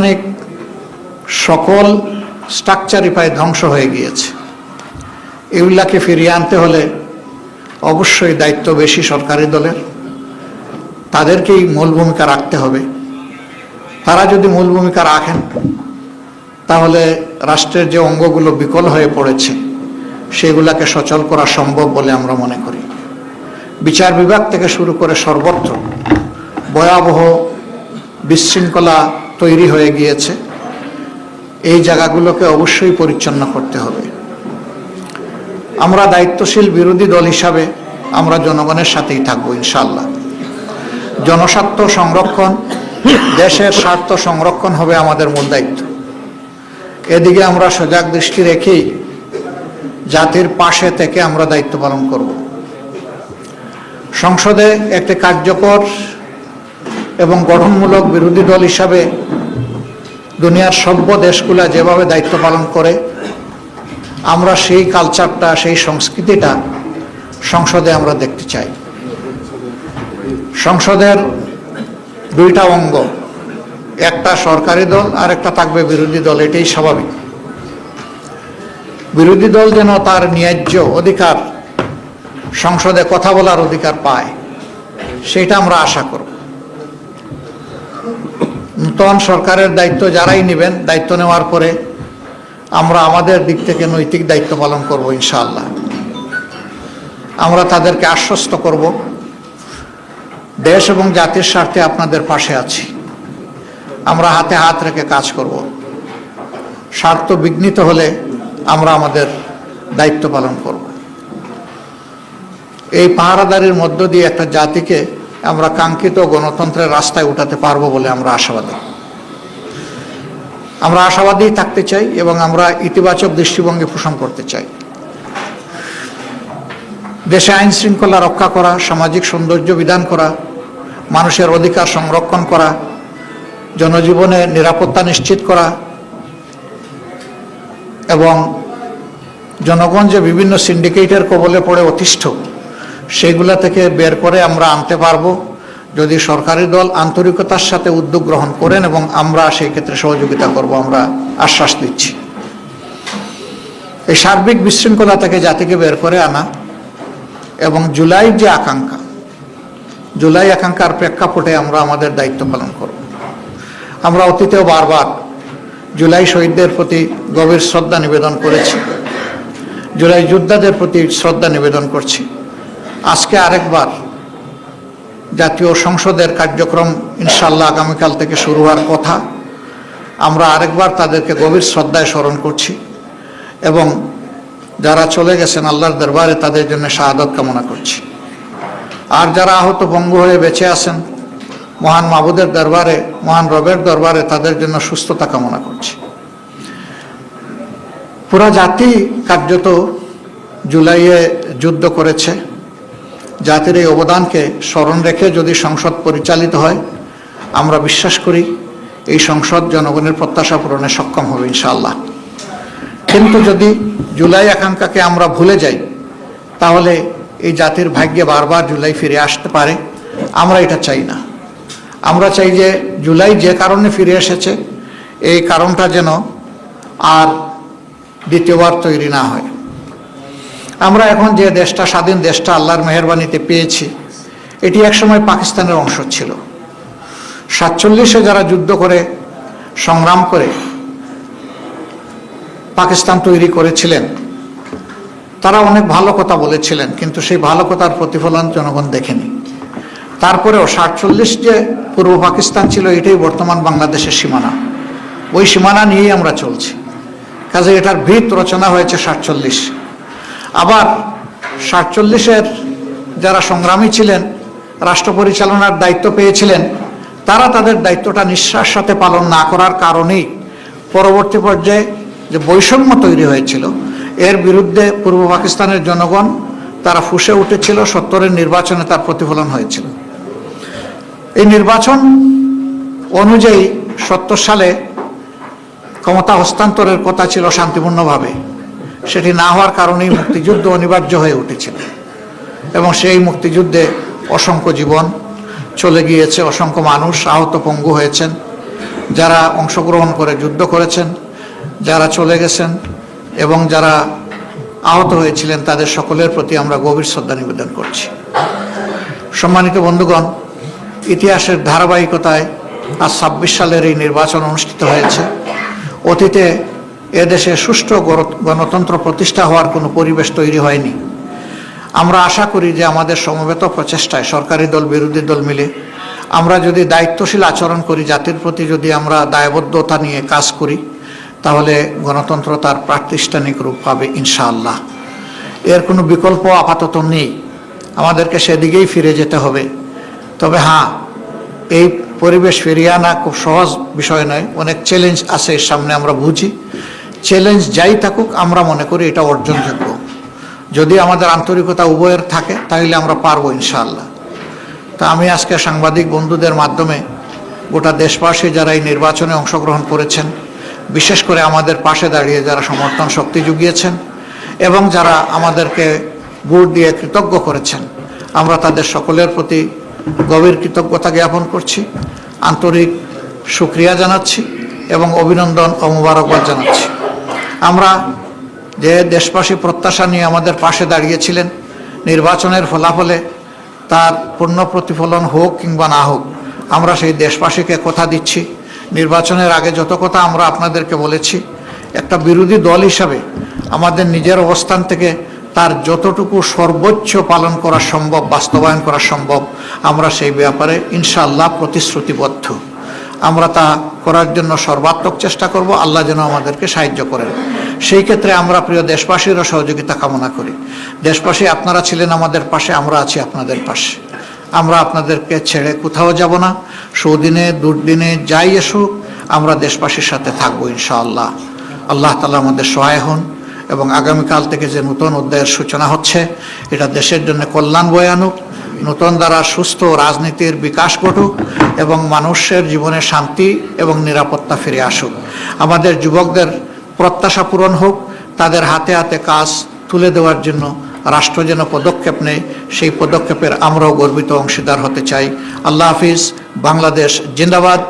অনেক সকল স্ট্রাকচারই প্রায় ধ্বংস হয়ে গিয়েছে। এগুলাকে ফিরিয়ে আনতে হলে অবশ্যই দায়িত্ব বেশি সরকারি দলের, তাদেরকেই মূল ভূমিকা রাখতে হবে। তারা যদি মূল ভূমিকা রাখেন তাহলে রাষ্ট্রের যে অঙ্গগুলো বিকল হয়ে পড়েছে সেগুলাকে সচল করা সম্ভব বলে আমরা মনে করি। বিচার বিভাগ থেকে শুরু করে সর্বত্র ভয়াবহ বিশৃঙ্খলা তৈরি হয়ে গিয়েছে। এই জায়গাগুলোকে অবশ্যই পরিচ্ছন্ন করতে হবে। আমরা দায়িত্বশীল বিরোধী দল হিসাবে আমরা জনগণের সাথেই থাকবো ইনশাআল্লাহ। জনস্বার্থ সংরক্ষণ, দেশের স্বার্থ সংরক্ষণ হবে আমাদের মূল দায়িত্ব। এদিকে আমরা সজাগ দৃষ্টি রেখেই জাতির পাশে থেকে আমরা দায়িত্ব পালন করব। সংসদে একটি কার্যকর এবং গঠনমূলক বিরোধী দল হিসাবে দুনিয়ার সভ্য দেশগুলা যেভাবে দায়িত্ব পালন করে আমরা সেই কালচারটা, সেই সংস্কৃতিটা সংসদে আমরা দেখতে চাই। সংসদের দুইটা অঙ্গ, একটা সরকারি দল আর একটা থাকবে বিরোধী দল, এটাই স্বাভাবিক। বিরোধী দল যেন তার ন্যায্য অধিকার, সংসদে কথা বলার অধিকার পায়, সেটা আমরা আশা করব। নতুন সরকারের দায়িত্ব যারাই নেবেন, দায়িত্ব নেওয়ার পরে আমরা আমাদের দিক থেকে নৈতিক দায়িত্ব পালন করব ইনশাআল্লাহ। আমরা তাদেরকে আশ্বস্ত করব, দেশ এবং জাতির স্বার্থে আপনাদের পাশে আছি। আমরা হাতে হাত রেখে কাজ করব। স্বার্থ বিঘ্নিত হলে আমরা আমাদের দায়িত্ব পালন করব। এই পাহারাদারির মধ্য দিয়ে একটা জাতিকে আমরা কাঙ্ক্ষিত গণতন্ত্রের রাস্তায় উঠাতে পারবো বলে আমরা আশাবাদী। আমরা আশাবাদী থাকতে চাই এবং আমরা ইতিবাচক দৃষ্টিভঙ্গি পোষণ করতে চাই। দেশে আইন শৃঙ্খলা রক্ষা করা, সামাজিক সৌন্দর্য বিধান করা, মানুষের অধিকার সংরক্ষণ করা, জনজীবনে নিরাপত্তা নিশ্চিত করা এবং জনগণ যে বিভিন্ন সিন্ডিকেটের কবলে পড়ে অতিষ্ঠ, সেগুলা থেকে বের করে আমরা আনতে পারবো যদি সরকারি দল আন্তরিকতার সাথে উদ্যোগ গ্রহণ করেন, এবং আমরা সেই ক্ষেত্রে সহযোগিতা করব, আমরা আশ্বাস দিচ্ছি। এই সার্বিক বিশৃঙ্খলা থেকে জাতিকে বের করে আনা এবং জুলাই যে আকাঙ্ক্ষা, জুলাই আকাঙ্ক্ষার প্রেক্ষাপটে আমরা আমাদের দায়িত্ব পালন করব। আমরা অতীতেও বারবার জুলাই শহীদদের প্রতি গভীর শ্রদ্ধা নিবেদন করেছি, জুলাই যোদ্ধাদের প্রতি শ্রদ্ধা নিবেদন করছি। আজকে আরেকবার জাতীয় সংসদের কার্যক্রম ইনশাআল্লাহ আগামীকাল থেকে শুরু হওয়ার কথা, আমরা আরেকবার তাদেরকে গভীর শ্রদ্ধায় স্মরণ করছি এবং যারা চলে গেছেন আল্লাহর দরবারে তাদের জন্য শাহাদাত কামনা করছি। আর যারা আহত পঙ্গু হয়ে বেঁচে আছেন মহান মাবুদের দরবারে, মহান রবের দরবারে তাদের জন্য সুস্থতা কামনা করছি। পুরা জাতি কার্যত জুলাইয়ে যুদ্ধ করেছে। জাতির এই অবদানকে স্মরণ রেখে যদি সংসদ পরিচালিত হয়, আমরা বিশ্বাস করি এই সংসদ জনগণের প্রত্যাশা পূরণে সক্ষম হবে ইনশাআল্লাহ। কিন্তু যদি জুলাই আকাঙ্ক্ষাকে আমরা ভুলে যাই তাহলে এই জাতির ভাগ্যে বারবার জুলাই ফিরে আসতে পারে। আমরা এটা চাই না। আমরা চাই যে জুলাই যে কারণে ফিরে এসেছে এই কারণটা যেন আর দ্বিতীয়বার তৈরি না হয়। আমরা এখন যে দেশটা, স্বাধীন দেশটা আল্লাহর মেহেরবানিতে পেয়েছি, এটি একসময় পাকিস্তানের অংশ ছিল। 47-এ যারা যুদ্ধ করে সংগ্রাম করে পাকিস্তান তৈরি করেছিলেন তারা অনেক ভালো কথা বলেছিলেন, কিন্তু সেই ভালো কথার প্রতিফলন জনগণ দেখেনি। তারপরেও 47 যে পূর্ব পাকিস্তান ছিল এটাই বর্তমান বাংলাদেশের সীমানা, ওই সীমানা নিয়েই আমরা চলছি। কাজে এটার ভিত রচনা হয়েছে 47। আবার 47-এর যারা সংগ্রামী ছিলেন, রাষ্ট্র পরিচালনার দায়িত্ব পেয়েছিলেন, তারা তাদের দায়িত্বটা নিঃশ্বাস সাথে পালন না করার কারণেই পরবর্তী পর্যায়ে যে বৈষম্য তৈরি হয়েছিল এর বিরুদ্ধে পূর্ব পাকিস্তানের জনগণ তারা ফুঁসে উঠেছিল। 70-এর নির্বাচনে তার প্রতিফলন হয়েছিল। এই নির্বাচন অনুযায়ী 70 সালে ক্ষমতা হস্তান্তরের কথা ছিল শান্তিপূর্ণভাবে, সেটি না হওয়ার কারণেই মুক্তিযুদ্ধ অনিবার্য হয়ে উঠেছিল এবং সেই মুক্তিযুদ্ধে অসংখ্য জীবন চলে গিয়েছে, অসংখ্য মানুষ আহত পঙ্গু হয়েছেন, যারা অংশগ্রহণ করে যুদ্ধ করেছেন, যারা চলে গেছেন এবং যারা আহত হয়েছিলেন, তাদের সকলের প্রতি আমরা গভীর শ্রদ্ধা নিবেদন করছি। সম্মানিত বন্ধুগণ, ইতিহাসের ধারাবাহিকতায় আজ ২৬ সালের এই নির্বাচন অনুষ্ঠিত হয়েছে। অতীতে এদেশে সুষ্ঠু গণতন্ত্র প্রতিষ্ঠা হওয়ার কোনো পরিবেশ তৈরি হয়নি। আমরা আশা করি যে আমাদের সমবেত প্রচেষ্টায় সরকারি দল বিরোধী দল মিলে আমরা যদি দায়িত্বশীল আচরণ করি, জাতির প্রতি যদি আমরা দায়বদ্ধতা নিয়ে কাজ করি, তাহলে গণতন্ত্র তার প্রাতিষ্ঠানিক রূপ পাবে ইনশাআল্লাহ। এর কোনো বিকল্প আপাতত নেই, আমাদেরকে সেদিকেই ফিরে যেতে হবে। তবে হ্যাঁ, এই পরিবেশ ফিরিয়ে আনা খুব সহজ বিষয় নয়, অনেক চ্যালেঞ্জ আছে এর সামনে, আমরা বুঝি। চ্যালেঞ্জ যাই থাকুক, আমরা মনে করি এটা অর্জনযোগ্য। যদি আমাদের আন্তরিকতা উভয়ের থাকে তাহলে আমরা পারবো ইনশাআল্লাহ। তা আমি আজকে সাংবাদিক বন্ধুদের মাধ্যমে গোটা দেশবাসী যারা এই নির্বাচনে অংশগ্রহণ করেছেন, বিশেষ করে আমাদের পাশে দাঁড়িয়ে যারা সমর্থন শক্তি জুগিয়েছেন এবং যারা আমাদেরকে ভোট দিয়ে কৃতজ্ঞ করেছেন, আমরা তাদের সকলের প্রতি গভীর কৃতজ্ঞতা জ্ঞাপন করছি, আন্তরিক শুকরিয়া জানাচ্ছি এবং অভিনন্দন ও মোবারকবাদ জানাচ্ছি। আমরা যে দেশবাসী প্রত্যাশা নিয়ে আমাদের পাশে দাঁড়িয়েছিলেন, নির্বাচনের ফলাফলে তার পূর্ণ প্রতিফলন হোক কিংবা না হোক, আমরা সেই দেশবাসীকে কথা দিচ্ছি, নির্বাচনের আগে যত কথা আমরা আপনাদেরকে বলেছি, একটা বিরোধী দল হিসাবে আমাদের নিজের অবস্থান থেকে তার যতটুকু সর্বোচ্চ পালন করা সম্ভব, বাস্তবায়ন করা সম্ভব, আমরা সেই ব্যাপারে ইনশাআল্লাহ প্রতিশ্রুতিবদ্ধ। আমরা তা করার জন্য সর্বাত্মক চেষ্টা করব। আল্লাহ যেন আমাদেরকে সাহায্য করেন। সেই ক্ষেত্রে আমরা প্রিয় দেশবাসীরও সহযোগিতা কামনা করি। দেশবাসী, আপনারা ছিলেন আমাদের পাশে, আমরা আছি আপনাদের পাশে। আমরা আপনাদেরকে ছেড়ে কোথাও যাব না। সুদিনে দুর্দিনে যাই এসুক, আমরা দেশবাসীর সাথে থাকবো ইনশাআল্লাহ। আল্লাহ তাআলা আমাদের সহায় হন এবং আগামীকাল থেকে যে নতুন অধ্যায়ের সূচনা হচ্ছে, এটা দেশের জন্য কল্যাণ বয়ে আনুক, নতুন দ্বারা সুস্থ রাজনীতির বিকাশ ঘটুক এবং মানুষের জীবনে শান্তি এবং নিরাপত্তা ফিরে আসুক। আমাদের যুবকদের প্রত্যাশা পূরণ হোক, তাদের হাতে হাতে কাজ তুলে দেওয়ার জন্য রাষ্ট্র যেন পদক্ষেপ নেয়, সেই পদক্ষেপের আমরাও গর্বিত অংশীদার হতে চাই। আল্লাহ হাফিজ। বাংলাদেশ জিন্দাবাদ।